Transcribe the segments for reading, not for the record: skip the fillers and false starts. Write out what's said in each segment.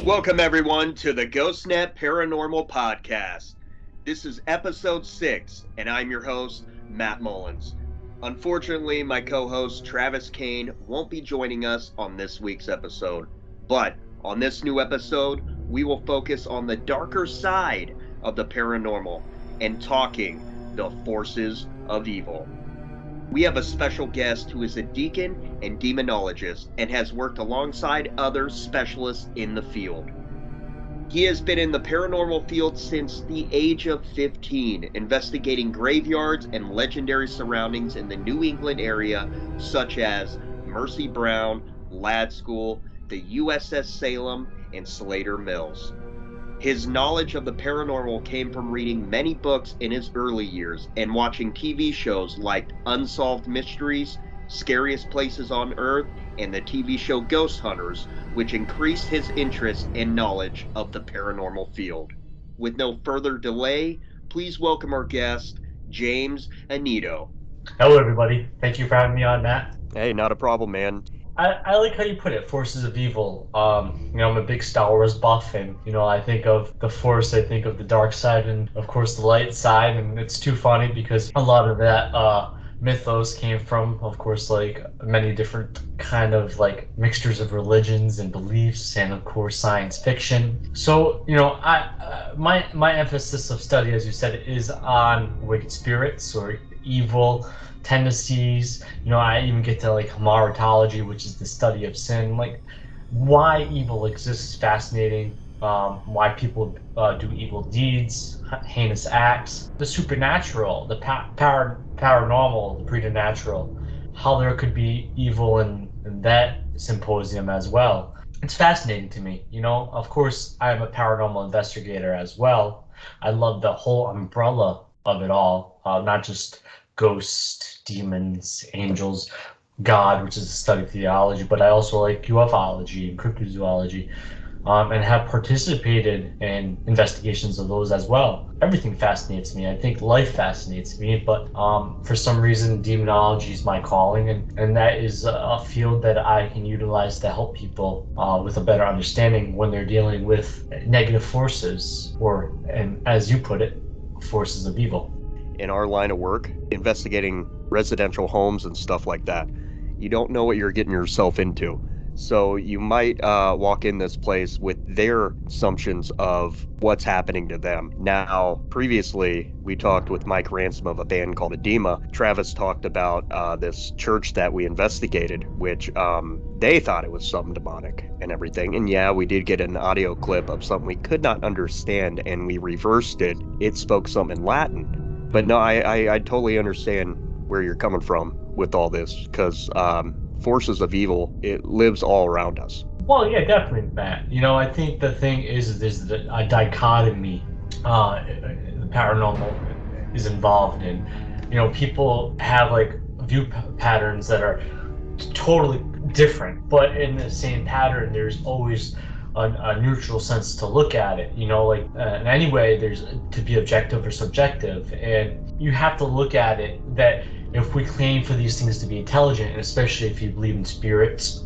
Welcome, everyone, to the GhostNET Paranormal Podcast. This is episode 6, and I'm your host, Matt Mullins. Unfortunately, my co-host, Travis Kane, won't be joining us on this week's episode. But on this new episode, we will focus on the darker side of the paranormal and talking the forces of evil. We have a special guest who is a deacon and demonologist and has worked alongside other specialists in the field. He has been in the paranormal field since the age of 15, investigating graveyards and legendary surroundings in the New England area, such as Mercy Brown, Ladd School, the USS Salem, and Slater Mills. His knowledge of the paranormal came from reading many books in his early years and watching TV shows like Unsolved Mysteries, Scariest Places on Earth, and the TV show Ghost Hunters, which increased his interest and knowledge of the paranormal field. With no further delay, please welcome our guest, James Annitto. Hello, everybody. Thank you for having me on, Matt. Hey, not a problem, man. I like how you put it, forces of evil. I'm a big Star Wars buff, and, I think of the Force, I think of the dark side, and, of course, the light side, and it's too funny because a lot of that mythos came from, of course, like, many different kind of, like, mixtures of religions and beliefs, and, of course, science fiction. So, my emphasis of study, as you said, is on wicked spirits or evil tendencies. I even get to like hamartology, which is the study of sin. Like, why evil exists is fascinating. Why people do evil deeds, heinous acts, the supernatural, the paranormal, the preternatural, how there could be evil in that symposium as well. It's fascinating to me. Of course, I'm a paranormal investigator as well. I love the whole umbrella of it all, not just ghosts, demons, angels, God, which is the study of theology, but I also like ufology and cryptozoology, and have participated in investigations of those as well. Everything fascinates me. I think life fascinates me, but for some reason, demonology is my calling, and that is a field that I can utilize to help people with a better understanding when they're dealing with negative forces, and as you put it, forces of evil. In our line of work, investigating residential homes and stuff like that, you don't know what you're getting yourself into. So you might walk in this place with their assumptions of what's happening to them. Now, previously, we talked with Mike Ransom of a band called Edema. Travis talked about this church that we investigated, which they thought it was something demonic and everything. And yeah, we did get an audio clip of something we could not understand, and we reversed it. It spoke something in Latin. But no, I totally understand where you're coming from with all this, because forces of evil, it lives all around us. Well, yeah, definitely, Matt. I think the thing is there's a dichotomy the paranormal is involved in. People have like view patterns that are totally different, but in the same pattern, there's always a neutral sense to look at it. In any way, there's to be objective or subjective, and you have to look at it that if we claim for these things to be intelligent, and especially if you believe in spirits,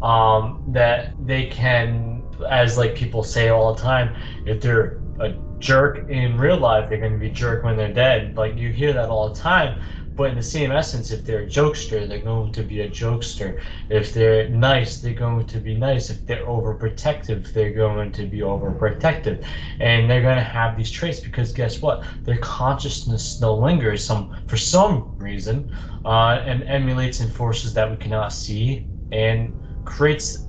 that they can, as like people say all the time, if they're a jerk in real life, they're going to be a jerk when they're dead. Like, you hear that all the time. But in the same essence, if they're a jokester, they're going to be a jokester. If they're nice, they're going to be nice. If they're overprotective, they're going to be overprotective. And they're going to have these traits because guess what? Their consciousness still lingers for some reason and emulates in forces that we cannot see and creates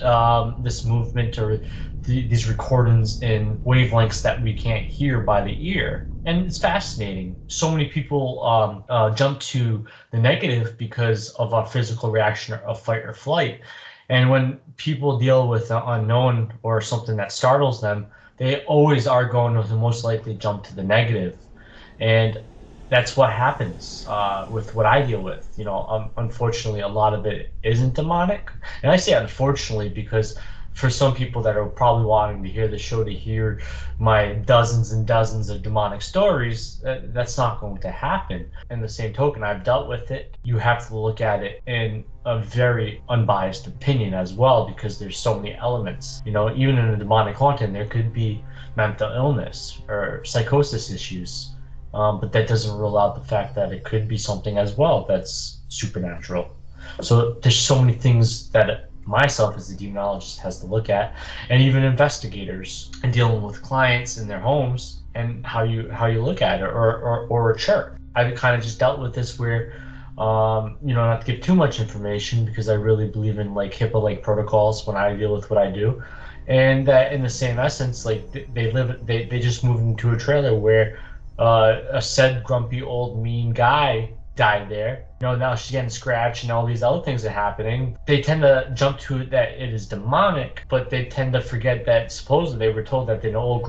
this movement or these recordings in wavelengths that we can't hear by the ear. And it's fascinating. So many people jump to the negative because of a physical reaction of fight or flight. And when people deal with the unknown or something that startles them, they always are going to most likely jump to the negative. And that's what happens with what I deal with. Unfortunately, a lot of it isn't demonic, and I say unfortunately because for some people that are probably wanting to hear the show to hear my dozens and dozens of demonic stories, that's not going to happen. In the same token, I've dealt with it. You have to look at it in a very unbiased opinion as well, because there's so many elements. Even in a demonic haunting, there could be mental illness or psychosis issues, but that doesn't rule out the fact that it could be something as well that's supernatural. So there's so many things that myself as a demonologist has to look at, and even investigators and dealing with clients in their homes, and how you look at it, or a church. I've kind of just dealt with this where, not to give too much information because I really believe in like HIPAA-like protocols when I deal with what I do, and that in the same essence, like they just moved into a trailer where a said grumpy old mean guy died there. Now she's getting scratched and all these other things are happening. They tend to jump to it that it is demonic, but they tend to forget that supposedly they were told that an old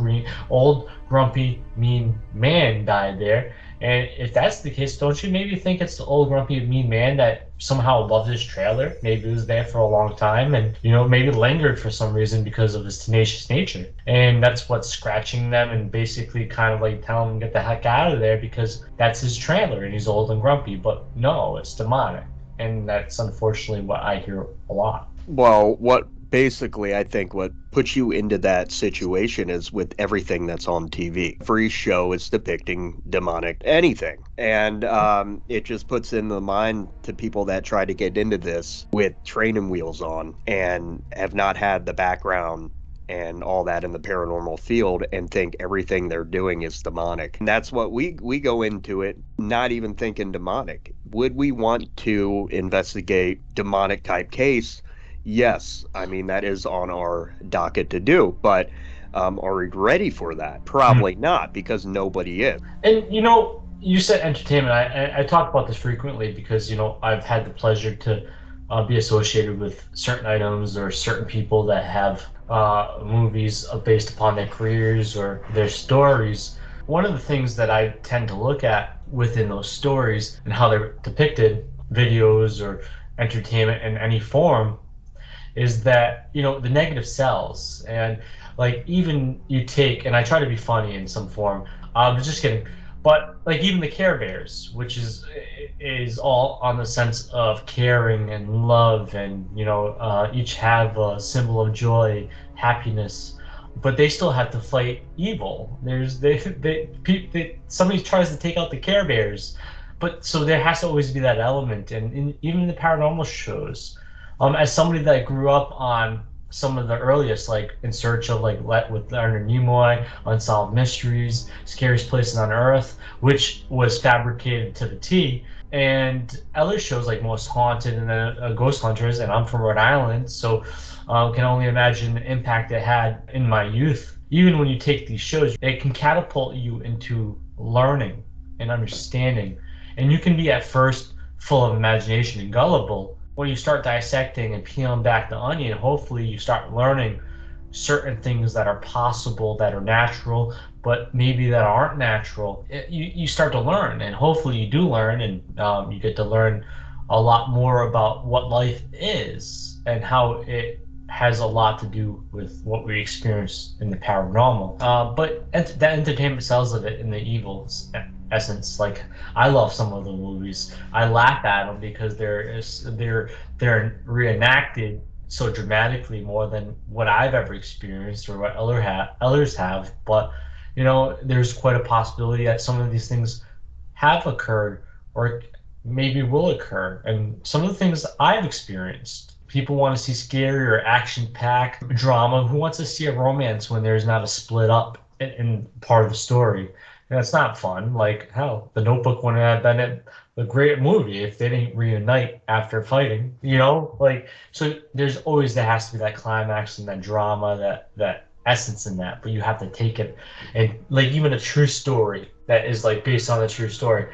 grumpy mean man died there. And if that's the case, don't you maybe think it's the old grumpy mean man that somehow loved this trailer? Maybe was there for a long time and, maybe lingered for some reason because of his tenacious nature. And that's what's scratching them and basically kind of like telling them to get the heck out of there because that's his trailer and he's old and grumpy. But no, it's demonic. And that's unfortunately what I hear a lot. Well, basically, I think what puts you into that situation is with everything that's on TV. Every show is depicting demonic anything. And it just puts in the mind to people that try to get into this with training wheels on and have not had the background and all that in the paranormal field and think everything they're doing is demonic. And that's what we go into it, not even thinking demonic. Would we want to investigate demonic type case? Yes, I mean, that is on our docket to do, but are we ready for that? Probably not, because nobody is. And you said entertainment. I talk about this frequently because I've had the pleasure to be associated with certain items or certain people that have movies based upon their careers or their stories. One of the things that I tend to look at within those stories and how they're depicted, videos or entertainment in any form, is that the negative sells. And like, even you take, and I try to be funny in some form, just kidding, but like even the Care Bears, which is all on the sense of caring and love, and each have a symbol of joy, happiness, but they still have to fight evil. Somebody tries to take out the Care Bears, but so there has to always be that element. And even in the paranormal shows, as somebody that grew up on some of the earliest, like In Search of, like, with Leonard Nimoy, Unsolved Mysteries, Scariest Places on Earth, which was fabricated to the T, and other shows like Most Haunted and then Ghost Hunters, and I'm from Rhode Island, so can only imagine the impact it had in my youth. Even when you take these shows, it can catapult you into learning and understanding, and you can be at first full of imagination and gullible. When you start dissecting and peeling back the onion, hopefully you start learning certain things that are possible, that are natural, but maybe that aren't natural. You start to learn, and hopefully you do learn, and you get to learn a lot more about what life is and how it has a lot to do with what we experience in the paranormal. But the entertainment sells of it in the evil essence. Like, I love some of the movies. I laugh at them because they're reenacted so dramatically more than what I've ever experienced or what others have. But there's quite a possibility that some of these things have occurred or maybe will occur. And some of the things I've experienced. People want to see scary or action-packed drama. Who wants to see a romance when there's not a split up in part of the story? That's not fun. Like, hell, The Notebook wouldn't have been a great movie if they didn't reunite after fighting. Like, so there has to be that climax and that drama, that essence in that. But you have to take it, and like even a true story that is like based on a true story.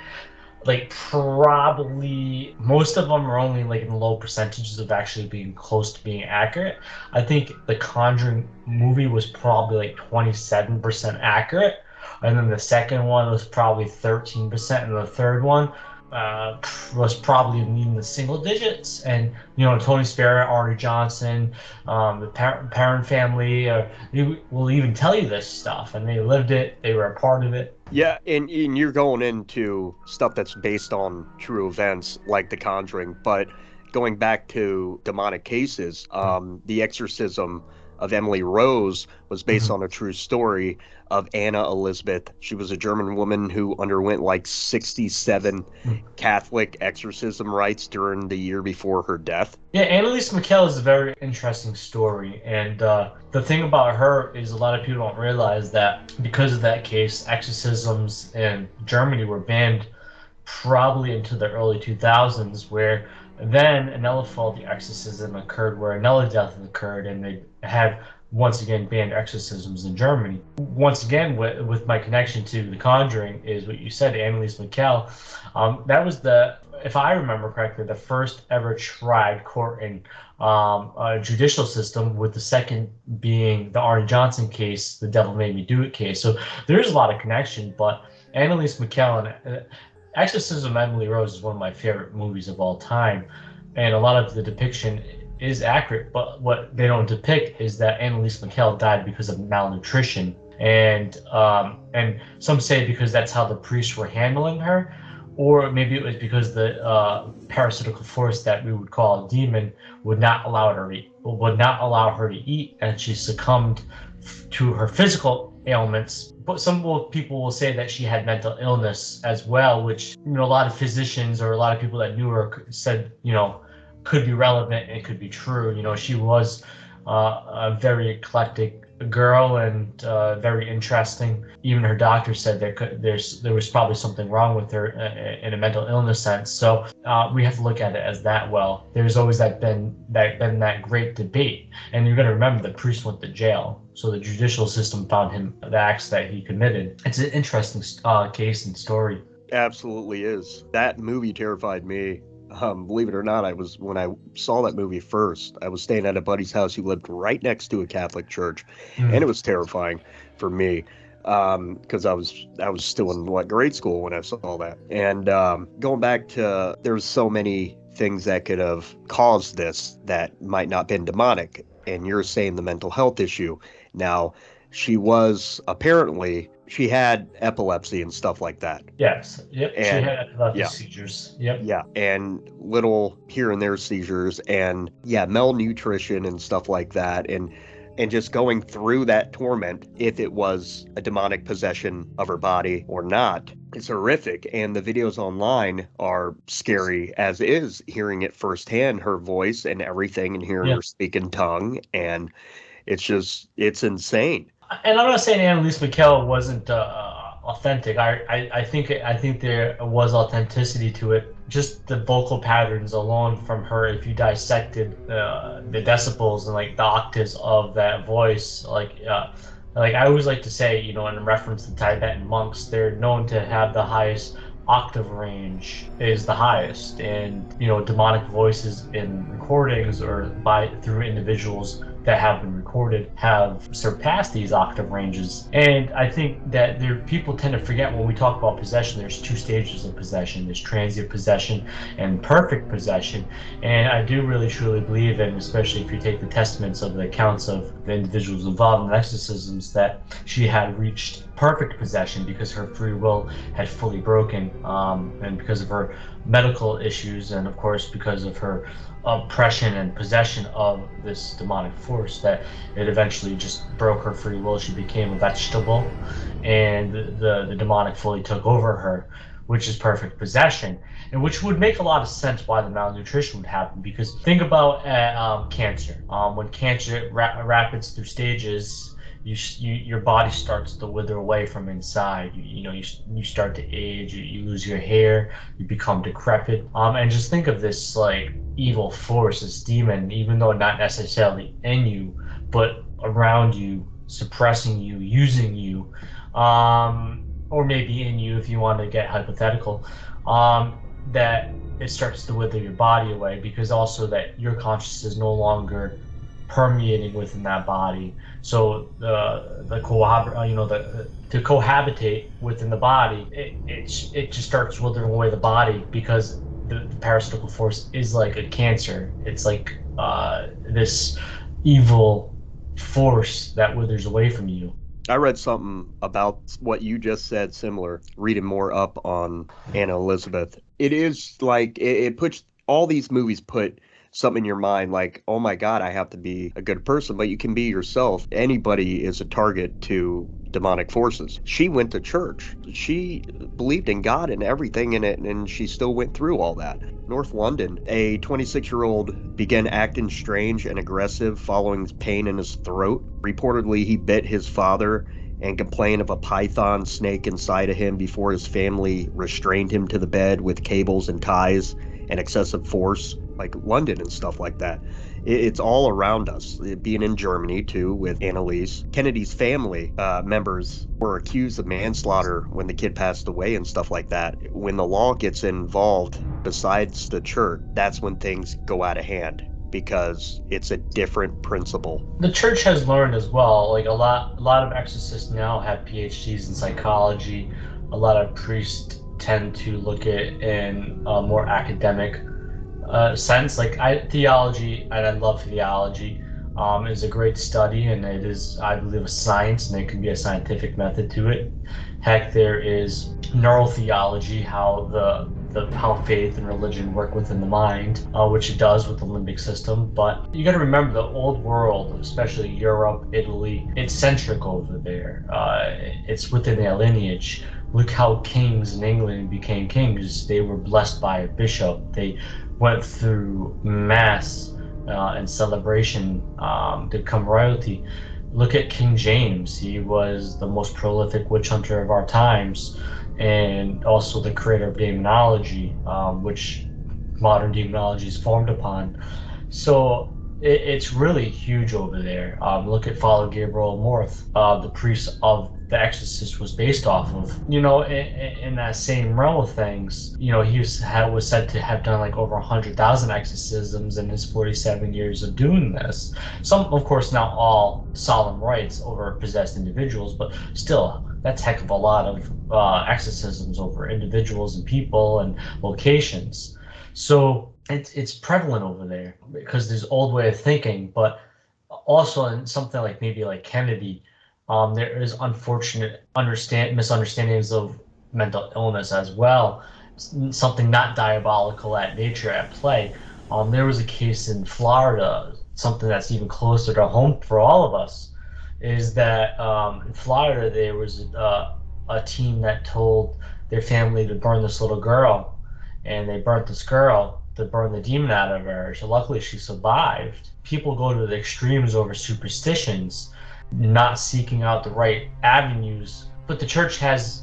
Like, probably most of them are only like in low percentages of actually being close to being accurate. I think the Conjuring movie was probably like 27% accurate. And then the second one was probably 13%, and the third one was probably in the single digits. And Tony Sparrow, Arnie Johnson, the Parent family, they will even tell you this stuff, and they lived it. They were a part of it. Yeah, and you're going into stuff that's based on true events like The Conjuring, but going back to demonic cases, the exorcism of Emily Rose was based Mhm. on a true story of Anna Elizabeth. She was a German woman who underwent like 67 Catholic exorcism rites during the year before her death. Yeah, Annalise Mikel is a very interesting story, and the thing about her is a lot of people don't realize that because of that case, exorcisms in Germany were banned probably into the early 2000s, where then another faulty exorcism occurred, where another death occurred, and they had once again banned exorcisms in Germany. Once again, with my connection to The Conjuring, is what you said, Annalise Mikel. That was if I remember correctly, the first ever tried court and judicial system, with the second being the Arne Johnson case, the Devil Made Me Do It case. So there's a lot of connection, but Annalise Mikel and Exorcism of Emily Rose is one of my favorite movies of all time, and a lot of the depiction is accurate. But what they don't depict is that Annalise Mikel died because of malnutrition, and some say because that's how the priests were handling her, or maybe it was because the parasitical force that we would call a demon would not allow her to eat, and she succumbed to her physical ailments. But some people will say that she had mental illness as well, which a lot of physicians or a lot of people that knew her said could be relevant and could be true. She was a very eclectic girl and very interesting. Even her doctor said there was probably something wrong with her in a mental illness sense. So we have to look at it as that. Well, there's always been that great debate, and you're going to remember the priest went to jail, so the judicial system found him the acts that he committed. It's an interesting case and story. Absolutely is. That movie terrified me. Believe it or not, when I saw that movie first, I was staying at a buddy's house who lived right next to a Catholic church, and it was terrifying for me because I was still in grade school when I saw that. And going back to, there's so many things that could have caused this that might not have been demonic, and you're saying the mental health issue. Now, she had epilepsy and stuff like that. Yes. Yep. And, she had epileptic seizures. Yep. Yeah. And little here and there seizures, and malnutrition and stuff like that. And just going through that torment, if it was a demonic possession of her body or not, it's horrific. And the videos online are scary as is, hearing it firsthand, her voice and everything, and hearing her speak in tongue. And it's insane. And I'm not saying Annalise Mikel wasn't authentic. I think there was authenticity to it. Just the vocal patterns alone from her, if you dissected the decibels and the octaves of that voice, like I always like to say, in reference to Tibetan monks, they're known to have the highest octave range is the highest, and demonic voices in recordings or through individuals that have been recorded have surpassed these octave ranges. And I think that people tend to forget, when we talk about possession, there's two stages of possession. There's transient possession and perfect possession. And I do really truly believe, and especially if you take the testaments of the accounts of the individuals involved in the exorcisms, that she had reached perfect possession because her free will had fully broken, and because of her medical issues, and of course because of her oppression and possession of this demonic force, that it eventually just broke her free will. She became a vegetable, and the demonic fully took over her, which is perfect possession, and which would make a lot of sense why the malnutrition would happen. Because think about cancer. When cancer rapids through stages, your body starts to wither away from inside. You start to age. You lose your hair. You become decrepit. And just think of this evil force, this demon, even though not necessarily in you, but around you, suppressing you, using you, or maybe in you if you want to get hypothetical. That it starts to wither your body away, because also that your consciousness is no longer permeating within that body. So the to cohabitate within the body, it just starts withering away the body because the parasitical force is like a cancer. It's like this evil force that withers away from you. I read something about what you just said, similar, reading more up on Anna Elizabeth. It is like it puts all these movies put something in your mind like, oh my God, I have to be a good person, but you can be yourself. Anybody is a target to demonic forces. She went to church. She believed in God and everything in it, and she still went through all that. North London, a 26-year-old began acting strange and aggressive following pain in his throat. Reportedly, he bit his father and complained of a python snake inside of him before his family restrained him to the bed with cables and ties and excessive force, like London and stuff like that. It's all around us. Being in Germany, too, with Annalise. Kennedy's family members were accused of manslaughter when the kid passed away and stuff like that. When the law gets involved, besides the church, that's when things go out of hand, because it's a different principle. The church has learned as well. Like a lot of exorcists now have PhDs in psychology. A lot of priests tend to look at it in a more academic sense. Like theology, and I love theology, is a great study, and it is, I believe, a science, and it can be a scientific method to it. Heck, there is neurotheology, how faith and religion work within the mind, which it does with the limbic system. But you got to remember, the old world, especially Europe, Italy, it's centric over there. It's within their lineage. Look how kings in England became kings. They were blessed by a bishop. They went through mass and celebration to become royalty. Look at King James. He was the most prolific witch hunter of our times, and also the creator of demonology, which modern demonology is formed upon. So it's really huge over there. Look at Father Gabriel Morth, the priest of The Exorcist was based off of. In that same realm of things, he was said to have done like over 100,000 exorcisms in his 47 years of doing this. Some, of course, not all solemn rites over possessed individuals, but still, that's a heck of a lot of exorcisms over individuals and people and locations. So it's prevalent over there because there's old way of thinking, but also in something like maybe like Kennedy, there is unfortunate misunderstandings of mental illness as well. Something not diabolical at nature at play. There was a case in Florida, something that's even closer to home for all of us, is that in Florida there was a team that told their family to burn this little girl, and they burnt this girl to burn the demon out of her. So luckily she survived. People go to the extremes over superstitions, not seeking out the right avenues. But the church has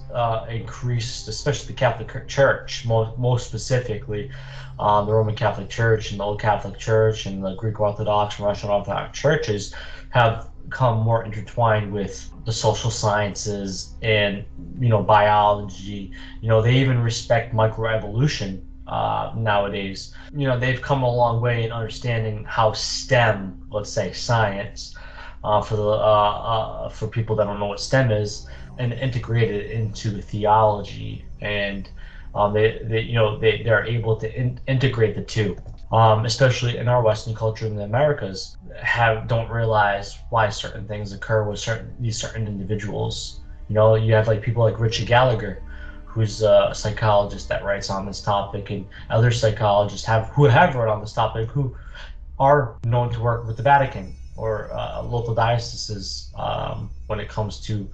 increased, especially the Catholic Church, most specifically, the Roman Catholic Church and the Old Catholic Church and the Greek Orthodox and Russian Orthodox churches have become more intertwined with the social sciences and biology. They even respect microevolution nowadays. They've come a long way in understanding how STEM, let's say science, for people that don't know what STEM is, and integrate it into theology, and they're able to integrate the two. Especially in our Western culture in the Americas, don't realize why certain things occur with these certain individuals. You have like people like Richard Gallagher, who's a psychologist that writes on this topic, and other psychologists who have written on this topic, who are known to work with the Vatican or local dioceses when it comes to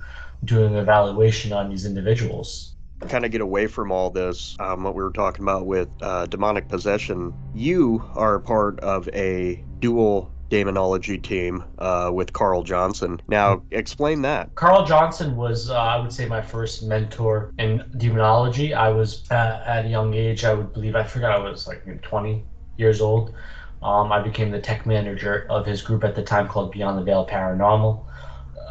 doing an evaluation on these individuals. Kind of get away from all this, what we were talking about with demonic possession. You are a part of a dual demonology team with Carl Johnson. Now, explain that. Carl Johnson was, I would say, my first mentor in demonology. I was at a young age, I was like 20 years old. I became the tech manager of his group at the time called Beyond the Veil Paranormal.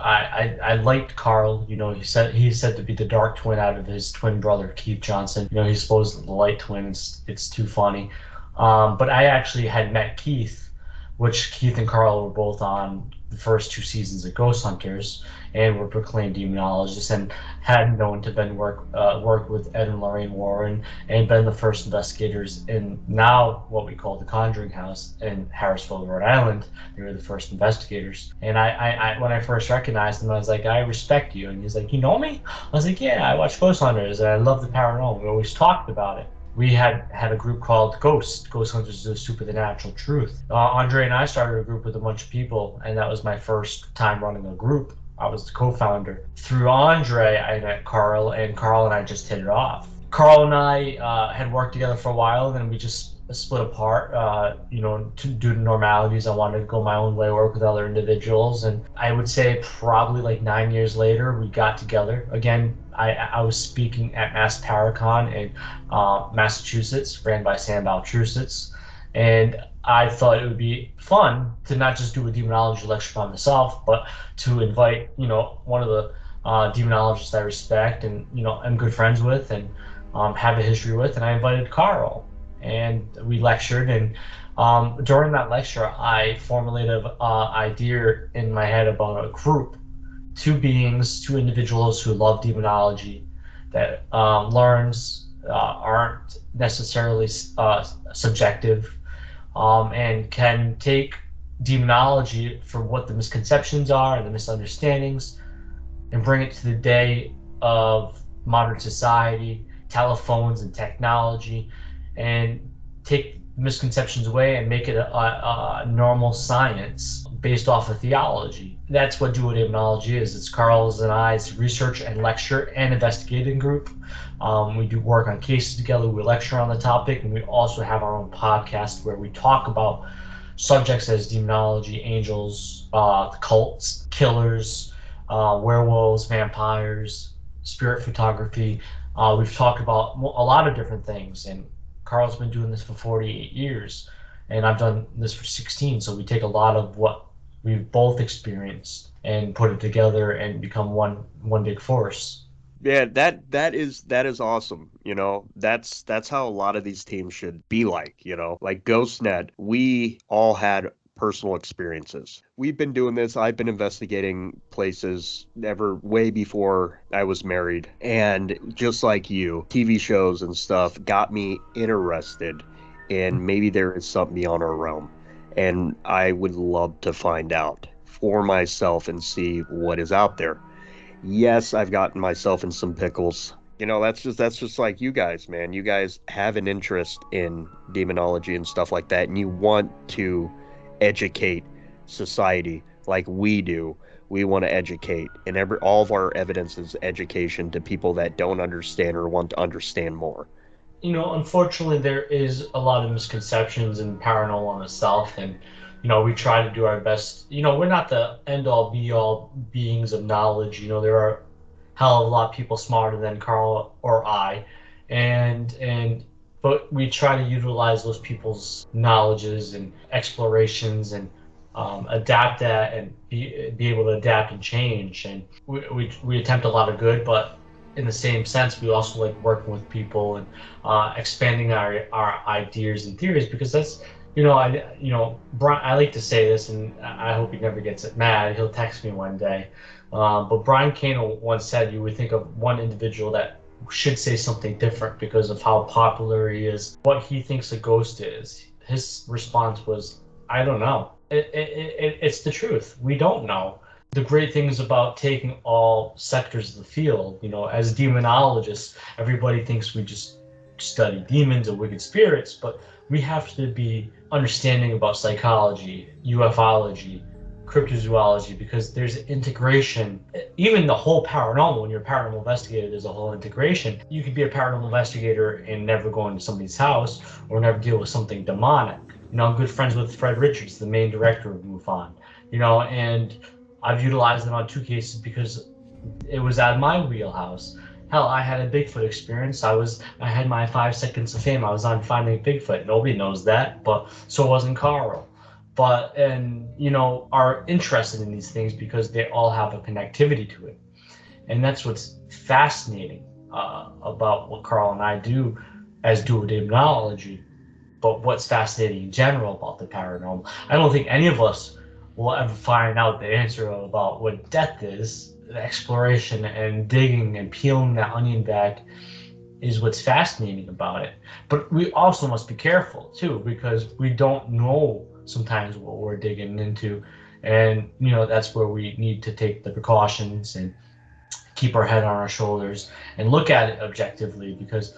I liked Carl. He's said to be the dark twin out of his twin brother Keith Johnson. He's supposed to be the light twin. It's too funny. But I actually had met Keith, which Keith and Carl were both on the first 2 seasons of Ghost Hunters, and were proclaimed demonologists, and had known to been worked with Ed and Lorraine Warren, and been the first investigators in now what we call the Conjuring House in Harrisville, Rhode Island. They were the first investigators. And I when I first recognized him, I was like, I respect you. And he's like, you know me? I was like, yeah, I watch Ghost Hunters and I love the paranormal. We always talked about it. We had a group called Ghost Hunters of the Supernatural Truth. Andre and I started a group with a bunch of people, and that was my first time running a group. I was the co-founder. Through Andre, I met Carl, and Carl and I just hit it off. Carl and I had worked together for a while, and then we just split apart, due to normalities. I wanted to go my own way, work with other individuals. And I would say probably like 9 years later, we got together. Again, I was speaking at Mass Paracon in Massachusetts, ran by Sam Baltrusis. And I thought it would be fun to not just do a demonology lecture by myself, but to invite, one of the demonologists I respect and, I'm good friends with and have a history with. And I invited Carl, and we lectured. And during that lecture, I formulated an idea in my head about a group, two individuals who love demonology, that learns aren't necessarily subjective, and can take demonology for what the misconceptions are and the misunderstandings, and bring it to the day of modern society, telephones and technology, and take misconceptions away and make it a normal science based off of theology. That's what duodemonology is. It's Carl's and I's research and lecture and investigating group. We do work on cases together. We lecture on the topic, and we also have our own podcast where we talk about subjects as demonology, angels, cults, killers, werewolves, vampires, spirit photography. We've talked about a lot of different things, and Carl's been doing this for 48 years, and I've done this for 16. So we take a lot of what we've both experienced and put it together and become one big force. Yeah, that is awesome. That's how a lot of these teams should be like. Like GhostNet, we all had personal experiences. We've been doing this. I've been investigating places ever way before I was married. And just like you, TV shows and stuff got me interested in maybe there is something beyond our realm. And I would love to find out for myself and see what is out there. Yes, I've gotten myself in some pickles. That's just like you guys, man. You guys have an interest in demonology and stuff like that, and you want to educate society like we do. We want to educate, and all of our evidence is education to people that don't understand or want to understand more. Unfortunately, there is a lot of misconceptions in paranormal itself, and we try to do our best. We're not the end all be all beings of knowledge. There are hell of a lot of people smarter than Carl or I, and but we try to utilize those people's knowledges and explorations, and adapt that, and be able to adapt and change. And we attempt a lot of good, but in the same sense, we also like working with people and expanding our ideas and theories, because that's, Brian, I like to say this, and I hope he never gets it mad. He'll text me one day. But Brian Kane once said you would think of one individual that should say something different because of how popular he is, what he thinks a ghost is. His response was, I don't know. It's the truth. We don't know. The great thing is about taking all sectors of the field. As demonologists, everybody thinks we just study demons or wicked spirits, but we have to be understanding about psychology, ufology, cryptozoology, because there's integration. Even the whole paranormal, when you're a paranormal investigator, there's a whole integration. You could be a paranormal investigator and never go into somebody's house or never deal with something demonic. I'm good friends with Fred Richards, the main director of MUFON, and I've utilized them on 2 cases because it was out of my wheelhouse. Hell, I had a Bigfoot experience. I had my 5 seconds of fame. I was on Finding Bigfoot. Nobody knows that, but so wasn't Carl. Are interested in these things because they all have a connectivity to it. And that's what's fascinating about what Carl and I do as duodemonology. But what's fascinating in general about the paranormal, I don't think any of us we'll ever find out the answer about what death is. The exploration and digging and peeling that onion back is what's fascinating about it. But we also must be careful too, because we don't know sometimes what we're digging into. And, that's where we need to take the precautions and keep our head on our shoulders and look at it objectively, because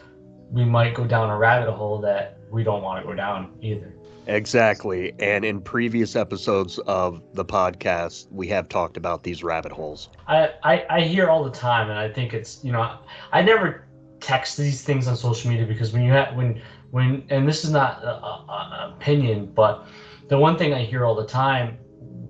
we might go down a rabbit hole that we don't want to go down either. Exactly. And in previous episodes of the podcast, we have talked about these rabbit holes. I hear all the time, and I think it's, I never text these things on social media, because when and this is not an opinion, but the one thing I hear all the time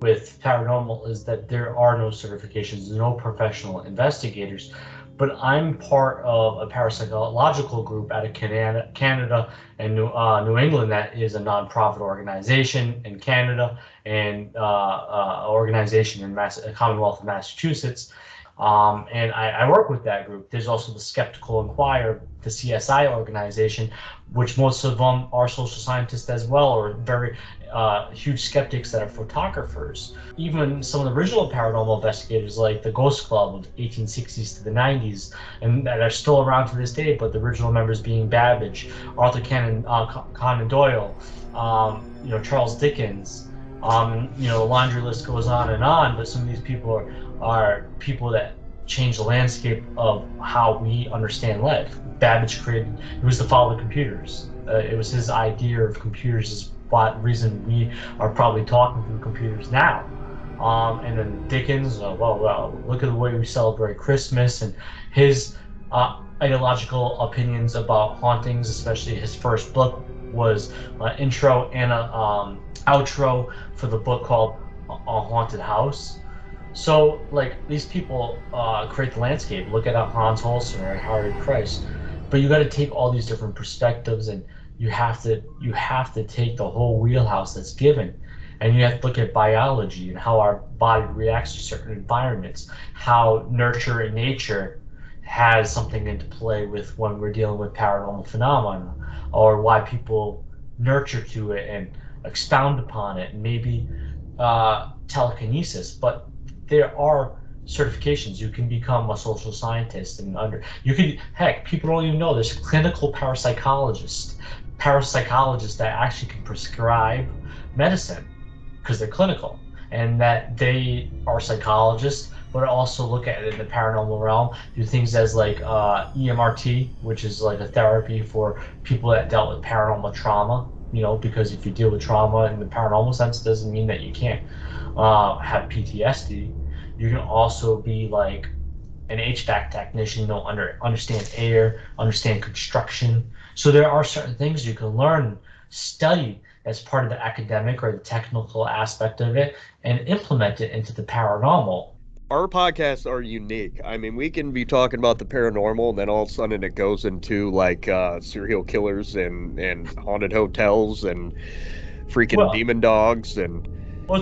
with paranormal is that there are no certifications, no professional investigators. But I'm part of a parapsychological group out of Canada and New England that is a nonprofit organization in Canada, and organization in Commonwealth of Massachusetts. And I work with that group. There's also the Skeptical Inquirer, the CSI organization, which most of them are social scientists as well, or very huge skeptics that are photographers. Even some of the original paranormal investigators, like the Ghost Club of 1860s to the 90s, and that are still around to this day, but the original members being Babbage, Arthur Conan Doyle, Charles Dickens. The laundry list goes on, but some of these people are people that change the landscape of how we understand life. Babbage it was the father of computers. It was his idea of computers is what reason we are probably talking through computers now. And then Dickens, well, look at the way we celebrate Christmas, and his ideological opinions about hauntings, especially his first book was an intro and a outro for the book called A Haunted House. So, these people create the landscape. Look at Hans Holzer or Harry Christ. But you got to take all these different perspectives, and you have to take the whole wheelhouse that's given. And you have to look at biology and how our body reacts to certain environments, how nurture and nature has something into play with when we're dealing with paranormal phenomena, or why people nurture to it and expound upon it, and maybe telekinesis. But there are certifications. You can become a social scientist, and people don't even know there's clinical parapsychologists that actually can prescribe medicine because they're clinical, and that they are psychologists, but also look at it in the paranormal realm, do things as EMRT, which is like a therapy for people that dealt with paranormal trauma. Because if you deal with trauma in the paranormal sense, it doesn't mean that you can't have PTSD. You can also be like an HVAC technician, understand air, understand construction. So there are certain things you can learn, study as part of the academic or the technical aspect of it, and implement it into the paranormal. Our podcasts are unique. I mean, we can be talking about the paranormal, and then all of a sudden it goes into serial killers and haunted hotels and freaking demon dogs. And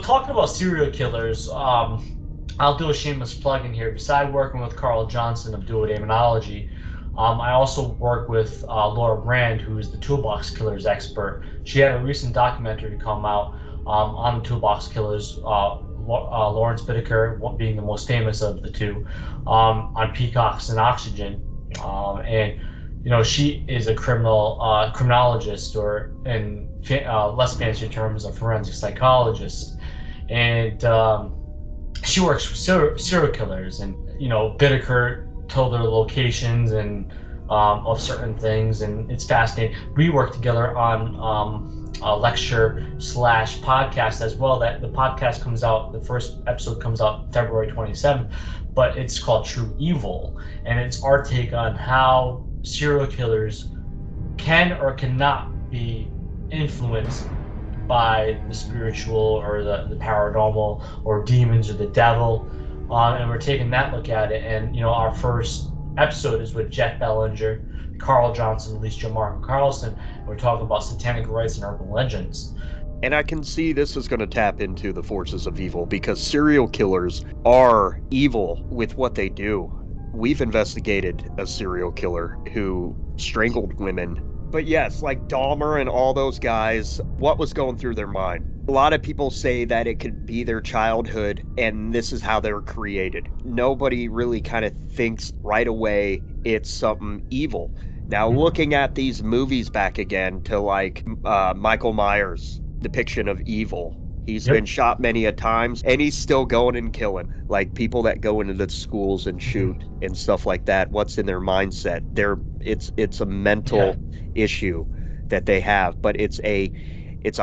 talking about serial killers, I'll do a shameless plug in here. Besides working with Carl Johnson of Do It Demonology, I also work with Laura Brand, who is the Toolbox Killers expert. She had a recent documentary come out on the Toolbox Killers, Lawrence Bittaker being the most famous of the two, on Peacocks and Oxygen. And she is a criminologist, or in less fancy terms, a forensic psychologist. And she works with serial killers, and Bittaker told her locations and of certain things, and it's fascinating. We work together on a lecture / podcast as well. That the podcast comes out, the first episode comes out February 27th, but it's called True Evil, and it's our take on how serial killers can or cannot be influenced by the spiritual or the paranormal or demons or the devil, and we're taking that look at it. And our first episode is with Jeff Bellinger, Carl Johnson, Alicia Martin Carlson. We're talking about satanic rites and urban legends. And I can see this is going to tap into the forces of evil, because serial killers are evil with what they do. We've investigated a serial killer who strangled women. But yes, like Dahmer and all those guys, what was going through their mind? A lot of people say that it could be their childhood and this is how they were created. Nobody really kind of thinks right away it's something evil. Now, Mhm. looking at these movies back again to like Michael Myers' depiction of evil, he's been Yep. shot many a times and he's still going and killing. Like people that go into the schools and shoot Mhm. and stuff like that, what's in their mindset? It's a Yeah. mental issue that they have, but it's a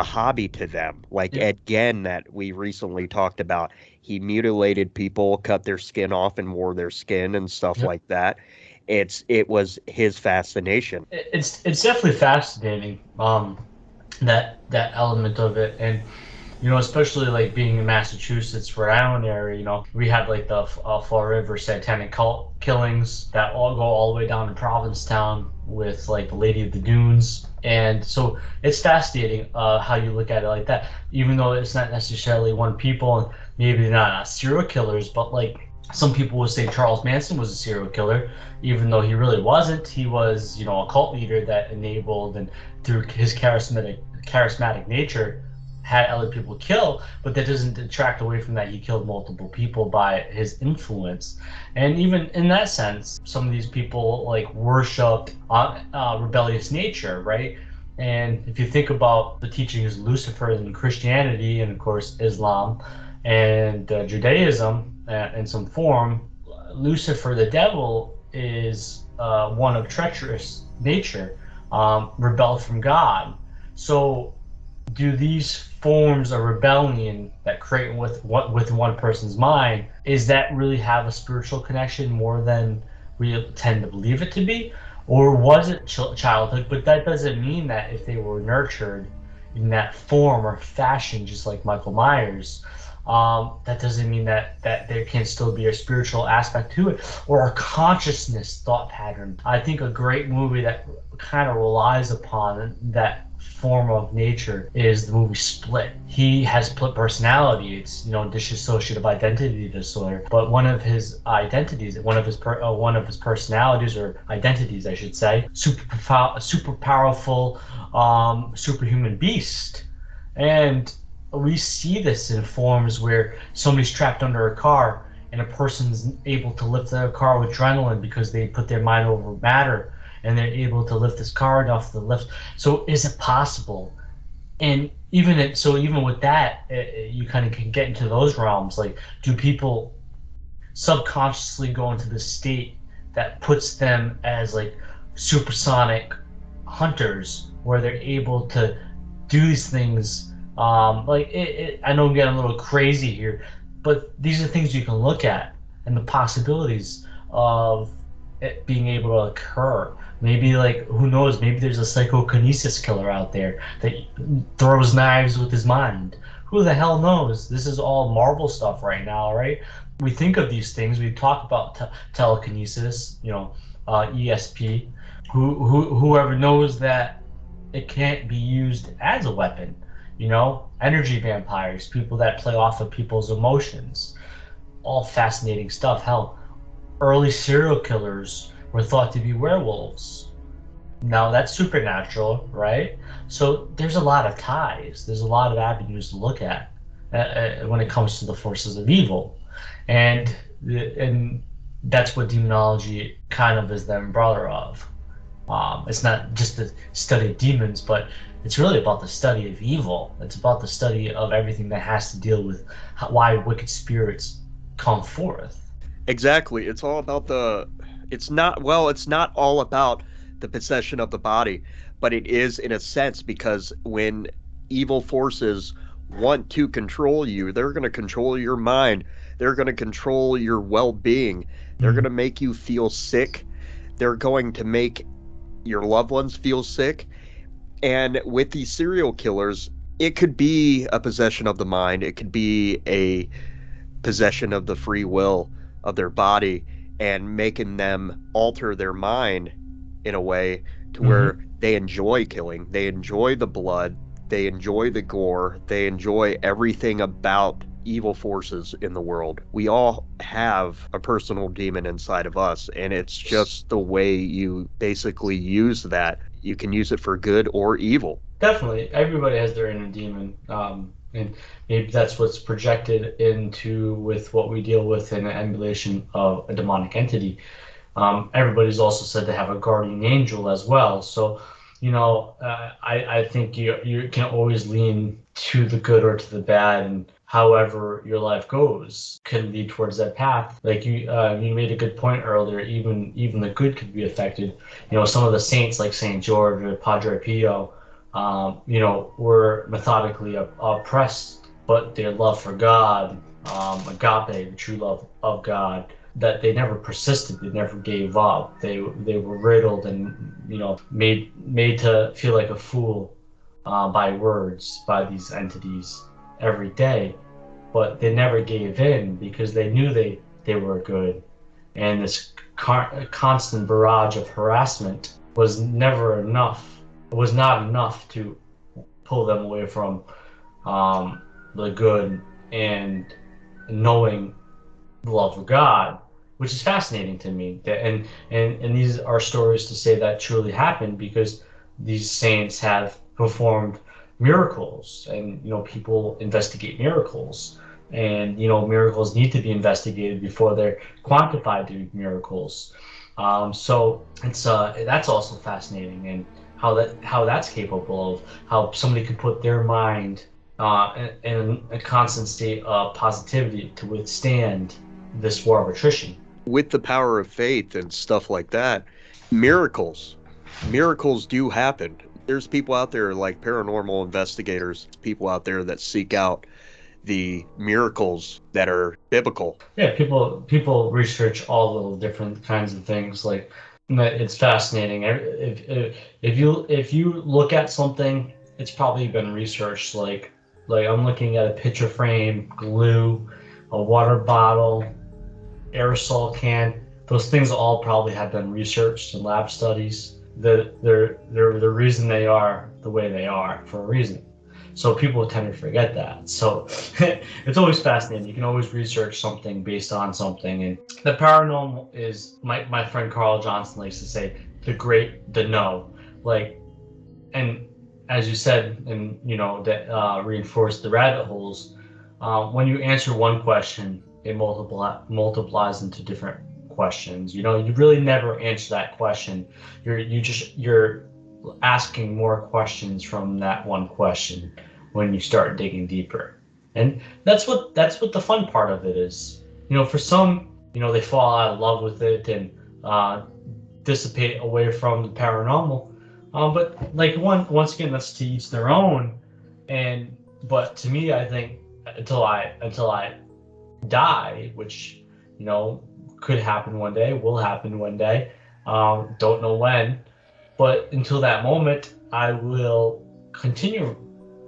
hobby to them. Like Yep. Ed Gein that we recently talked about. He mutilated people, cut their skin off and wore their skin and stuff Yep. like that. It was his fascination. It's definitely fascinating. That element of it, and especially like being in Massachusetts, Rhode Island area, we had like the Fall River satanic cult killings that all go all the way down to Provincetown with like the Lady of the Dunes. And so it's fascinating how you look at it like that, even though it's not necessarily one people, and maybe they're not serial killers, but like some people would say Charles Manson was a serial killer, even though he really wasn't. He was, a cult leader that enabled and through his charismatic nature had other people kill, but that doesn't detract away from that he killed multiple people by his influence. And even in that sense, some of these people like worship rebellious nature, right? And if you think about the teachings of Lucifer in Christianity and of course Islam and Judaism in some form, Lucifer, the devil, is one of treacherous nature, rebelled from God. So do these forms of rebellion that create with one person's mind, is that really have a spiritual connection more than we tend to believe it to be, or was it childhood? But that doesn't mean that if they were nurtured in that form or fashion, just like Michael Myers, that doesn't mean that there can still be a spiritual aspect to it or a consciousness thought pattern. I think a great movie that kind of relies upon that form of nature is the movie Split. He has split personality. It's dissociative identity disorder. But one of his identities, one of his personalities or identities, I should say, super powerful, superhuman beast, and we see this in forms where somebody's trapped under a car and a person's able to lift their car with adrenaline because they put their mind over matter and they're able to lift this car enough to lift. So is it possible? And even with that, you kind of can get into those realms. Like, do people subconsciously go into the state that puts them as like supersonic hunters, where they're able to do these things? I know I'm getting a little crazy here, but these are things you can look at and the possibilities of it being able to occur. Maybe like who knows? Maybe there's a psychokinesis killer out there that throws knives with his mind. Who the hell knows? This is all Marvel stuff right now, right? We think of these things. We talk about telekinesis, ESP. Whoever knows that it can't be used as a weapon. Energy vampires, people that play off of people's emotions. All fascinating stuff. Hell, early serial killers were thought to be werewolves. Now that's supernatural, right? So there's a lot of ties. There's a lot of avenues to look at when it comes to the forces of evil, and and that's what demonology kind of is the umbrella of. It's not just the study of demons, but it's really about the study of evil. It's about the study of everything that has to deal with why wicked spirits come forth. Exactly. It's all about it's not all about the possession of the body, but it is in a sense because when evil forces want to control you, they're going to control your mind. They're going to control your well-being. They're going Mm. to make you feel sick. They're going to make your loved ones feel sick. And with these serial killers, it could be a possession of the mind. It could be a possession of the free will of their body and making them alter their mind in a way to where Mm-hmm. they enjoy killing, they enjoy the blood, they enjoy the gore, they enjoy everything about evil forces in the world. We all have a personal demon inside of us, and it's just the way you basically use that. you can use it for good or evil. Definitely, everybody has their inner demon, and maybe that's what's projected into with what we deal with in an emulation of a demonic entity. Everybody's also said to have a guardian angel as well. So, I think you can always lean to the good or to the bad, and however your life goes can lead towards that path. Like you made a good point earlier. Even the good could be affected. Some of the saints like Saint George or Padre Pio, were methodically oppressed, but their love for God, agape, the true love of God, that they never persisted, they never gave up. They were riddled and made to feel like a fool by words, by these entities every day, but they never gave in because they knew they were good. And this constant barrage of harassment was never enough. It was not enough to pull them away from the good and knowing the love of God, which is fascinating to me. And these are stories to say that truly happened because these saints have performed miracles, and people investigate miracles, and miracles need to be investigated before they're quantified to be miracles. So it's that's also fascinating, and how that's capable of how somebody could put their mind in a constant state of positivity to withstand this war of attrition. With the power of faith and stuff like that, miracles do happen. There's people out there like paranormal investigators, people out there that seek out the miracles that are biblical. Yeah, people research all the different kinds of things. Like, it's fascinating. If you look at something, it's probably been researched. Like I'm looking at a picture frame, glue, a water bottle, aerosol can. Those things all probably have been researched in lab studies. They're the reason they are the way they are for a reason. So people tend to forget that. So it's always fascinating. You can always research something based on something. And the paranormal is, my friend Carl Johnson likes to say, the know. Like, and as you said, and that reinforced the rabbit holes. When you answer one question, it multiplies into different questions. You really never answer that question. You're asking more questions from that one question when you start digging deeper, and that's what the fun part of it is. For some, they fall out of love with it and dissipate away from the paranormal. But like once again, that's to each their own. But to me, I think until I die, which could happen one day, will happen one day, don't know when, but until that moment, I will continue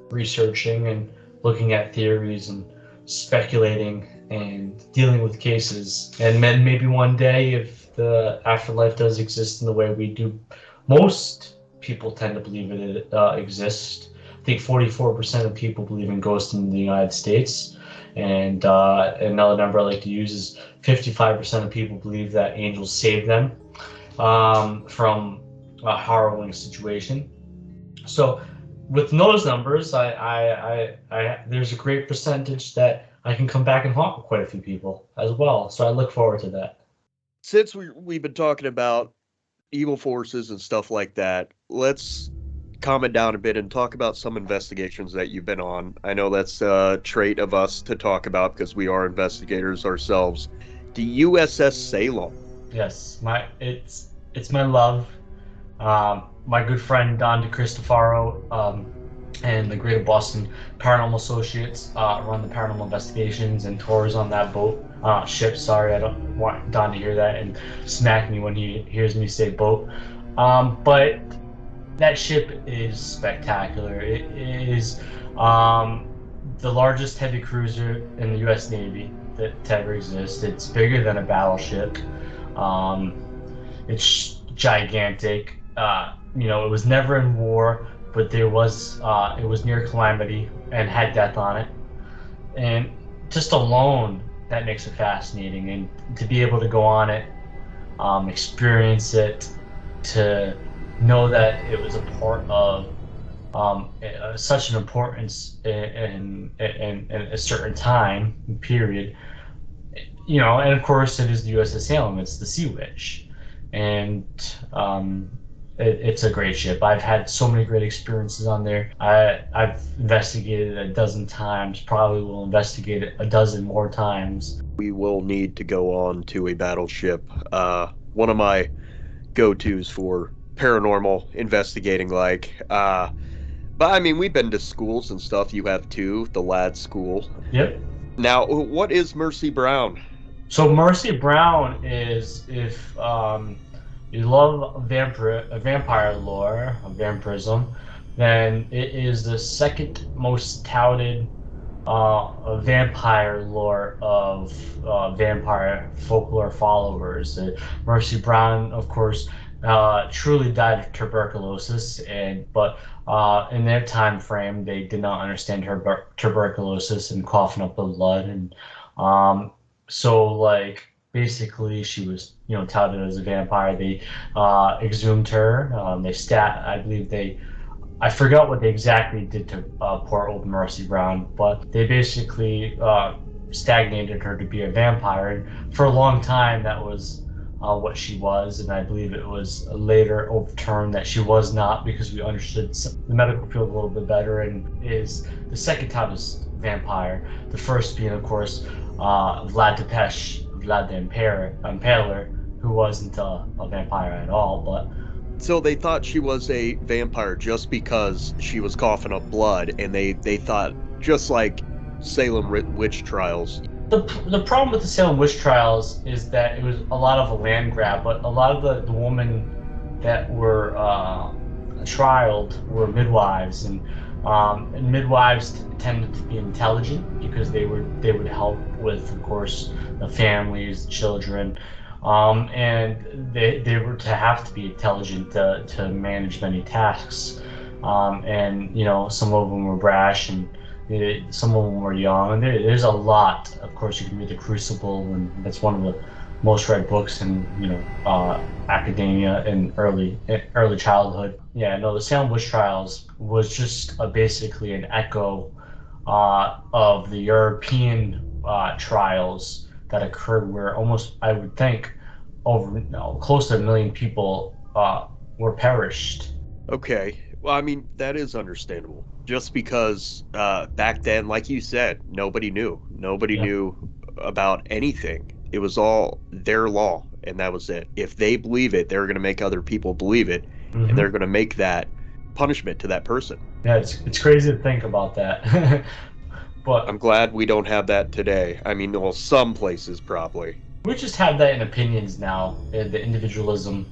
researching and looking at theories and speculating and dealing with cases. And then maybe one day, if the afterlife does exist in the way we do, most people tend to believe it exists. I think 44% of people believe in ghosts in the United States. And another number I like to use is 55% of people believe that angels save them from a harrowing situation. So with those numbers, I there's a great percentage that I can come back and haunt with quite a few people as well. So I look forward to that. Since we've been talking about evil forces and stuff like that, let's calm it down a bit and talk about some investigations that you've been on. I know that's a trait of us to talk about because we are investigators ourselves. The USS Salem. Yes, it's my love. My good friend Don DeCristofaro and the Greater Boston Paranormal Associates run the paranormal investigations and tours on that ship. Sorry, I don't want Don to hear that and smack me when he hears me say boat. But that ship is spectacular. It is the largest heavy cruiser in the U.S. Navy that to ever exist. It's bigger than a battleship. It's gigantic. It was never in war, but it was near calamity and had death on it. And just alone, that makes it fascinating. And to be able to go on it, experience it, to know that it was a part of such an importance in a certain time period. And of course it is the USS Salem. It's the Sea Witch, and it's a great ship. I've had so many great experiences on there. I've investigated it a dozen times. Probably will investigate it a dozen more times. We will need to go on to a battleship. One of my go-tos for paranormal investigating, but I mean, we've been to schools and stuff. You have too, the lad school. Yep. Now, what is Mercy Brown? So Mercy Brown is, if you love vampire lore, vampirism, then it is the second most touted vampire lore of vampire folklore followers. Mercy Brown, of course, truly died of tuberculosis, but in their time frame, they did not understand her tuberculosis and coughing up the blood, and so like basically she was touted as a vampire. They exhumed her. I believe I forgot what they exactly did to poor old Mercy Brown, but they basically stagnated her to be a vampire. And for a long time, that was what she was. And I believe it was later overturned that she was not, because we understood the medical field a little bit better, and is the second toughest vampire. The first being, of course, Vlad the Impaler, who wasn't a vampire at all, but. So they thought she was a vampire just because she was coughing up blood, and they thought, just like Salem witch trials. The problem with the Salem witch trials is that it was a lot of a land grab, but a lot of the women that were trialed were midwives, and midwives tended to be intelligent because they would help with, of course, the families, the children. And they were to have to be intelligent to manage many tasks. And some of them were brash, and some of them were young. And there's a lot. Of course, you can read The Crucible, and that's one of the most read books in academia and early childhood. Yeah, no, the Salem witch trials was just basically an echo of the European trials that occurred, where almost, I would think, close to 1 million people were perished. Okay, well, I mean, that is understandable. Just because back then, like you said, nobody knew. Nobody knew about anything. It was all their law, and that was it. If they believe it, they're going to make other people believe it, and they're going to make that punishment to that person. Yeah, it's crazy to think about that. But I'm glad we don't have that today. I mean, well, some places probably. We just have that in opinions now, the individualism.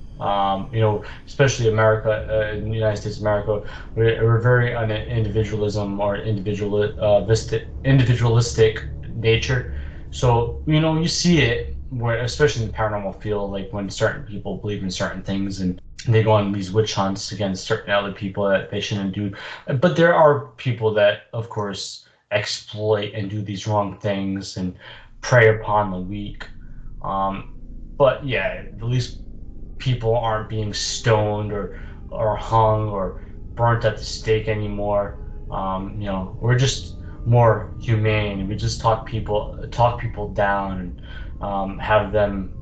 Especially America, in the United States of America, we're very on an individualism or individualistic nature. So you see it where, especially in the paranormal field, like when certain people believe in certain things and they go on these witch hunts against certain other people that they shouldn't do. But there are people that, of course, exploit and do these wrong things and prey upon the weak. But yeah, at least people aren't being stoned or hung or burnt at the stake anymore. We're just more humane. We just talk people down and have them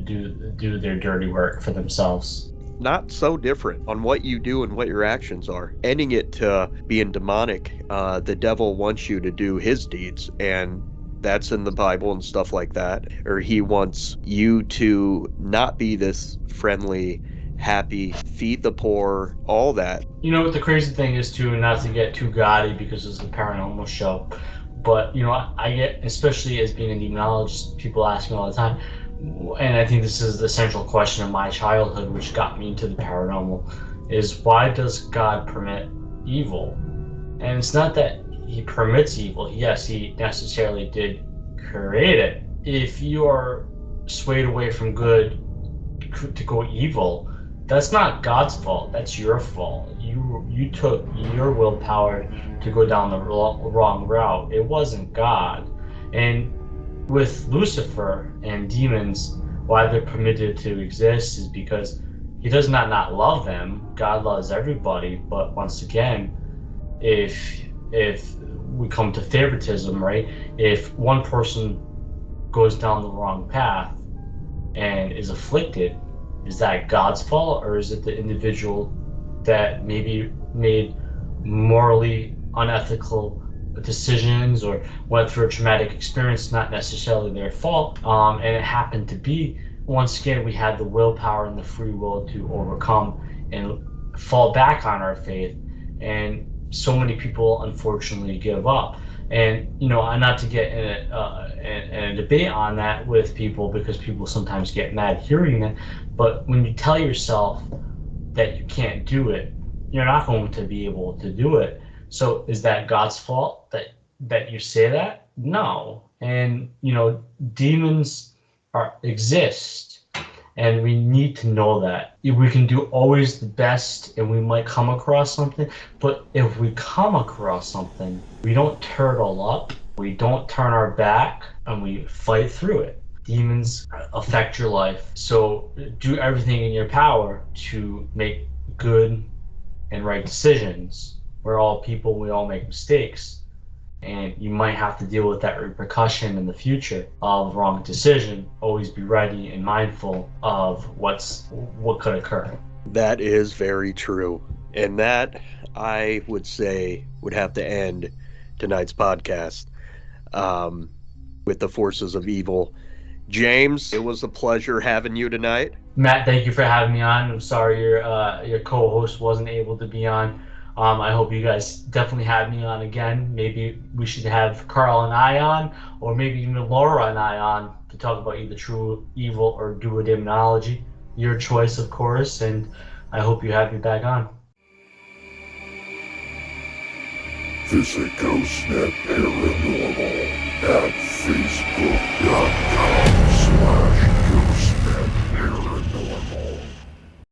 do their dirty work for themselves. Not so different on what you do and what your actions are. Ending it to being demonic. The devil wants you to do his deeds, and that's in the Bible and stuff like that. Or he wants you to not be this friendly, happy, feed the poor, all that. You know what the crazy thing is too, and not to get too gaudy because it's a paranormal show, but I get, especially as being a demonologist, people ask me all the time, and I think this is the central question of my childhood, which got me into the paranormal, is why does God permit evil? And it's not that he permits evil. Yes, he necessarily did create it. If you are swayed away from good to go evil, that's not God's fault. That's your fault. You took your willpower to go down the wrong route. It wasn't God. And with Lucifer and demons, why they're permitted to exist is because He does not love them. God loves everybody, but once again, if we come to favoritism, right? If one person goes down the wrong path and is afflicted, is that God's fault, or is it the individual that maybe made morally unethical decisions or went through a traumatic experience? Not necessarily their fault. And it happened to be, once again, we had the willpower and the free will to overcome and fall back on our faith. And so many people unfortunately give up. And not to get in a debate on that with people, because people sometimes get mad hearing it, but when you tell yourself that you can't do it, you're not going to be able to do it. So is that God's fault that you say that? No. And demons exist, and we need to know that. We can do always the best, and we might come across something, but if we come across something, we don't turtle up, we don't turn our back, and we fight through it. Demons affect your life, so do everything in your power to make good and right decisions. We're all people, we all make mistakes, and you might have to deal with that repercussion in the future of wrong decision. Always be ready and mindful of what could occur. That is very true. And that, I would say, would have to end tonight's podcast with the forces of evil. James, it was a pleasure having you tonight. Matt, thank you for having me on. I'm sorry your co-host wasn't able to be on. I hope you guys definitely have me on again. Maybe we should have Carl and I on, or maybe even Laura and I on, to talk about either true evil or duodemonology. Your choice, of course, and I hope you have me back on. Visit GhostNET Paranormal at Facebook.com.